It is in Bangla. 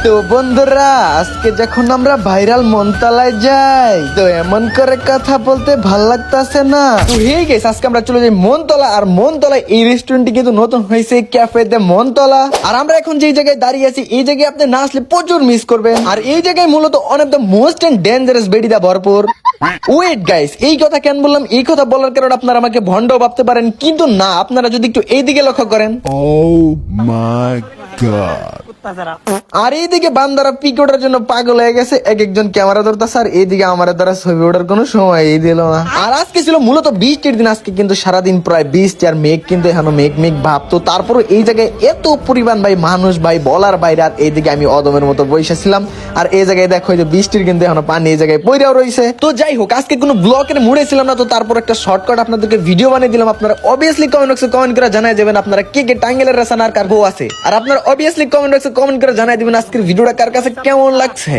তো বন্ধুরা, আজকে যখন আমরা ভাইরাল মনতলায় যাই, তো এমন করে কথা বলতে ভাল লাগতেছে না। তো হে গেস, আজকে আমরা চলে যাই মনতলা। আর মনতলা এই রেস্টুরেন্টটি কিন্তু নতুন হয়েছে, ক্যাফে দে মনতলা। আর আমরা এখন যে জায়গায় দাঁড়িয়ে আছি, এই জায়গায় আপনি না আসলে প্রচুর মিস করবেন। আর এই জায়গায় মূলত one of the most and dangerous বেডিদা ভরপুর। ওয়েট গাইস, এই কথা কেন বললাম? এই কথা বলার কারণে আপনারা আমাকে ভণ্ড ভাবতে পারেন, কিন্তু না, আপনারা যদি একটু এইদিকে লক্ষ্য করেন। Oh my god. আর এইদিকে বান্দারা পিক ওঠার জন্য পাগল হয়ে গেছে, এক একজন ক্যামেরা ধরতেছে। আর এইদিকে আমার দ্বারা ছবি ওঠার কোনো সময় দিল না। আর আজকে ছিল মূলত বৃষ্টির দিন, আজকে কিন্তু সারাদিন প্রায় বৃষ্টি আর মেঘ, কিন্তু এখনো মেঘ মেঘ ভাব। তো তারপরে এই জায়গায় এত পরিমাণ ভাই মানুষ ভাই বলার বাইরে। আর এইদিকে আমি অদমের মতো বসেছিলাম। আর এই জায়গায় দেখো যে বৃষ্টির কিন্তু এখনো পানি এই জায়গায় পইরাও রয়েছে। তো যাই হোক, আজকে কোনো ব্লগের মুড়ে ছিলাম না, তো তারপর একটা শর্টকাট আপনাদেরকে ভিডিও বানিয়ে দিলাম। আপনারা অবভিয়াসলি কমেন্ট বক্সে কমেন্ট করে জানাই যাবেন আপনারা কে কে টাঙ্গেলের রাসান আর কার বউ আছে। আর আপনারা অবভিয়াসলি কমেন্ট বক্সে কমেন্ট করে জানাই দিবেন আজকের ভিডিওটা কার কাছে কেমন লাগছে।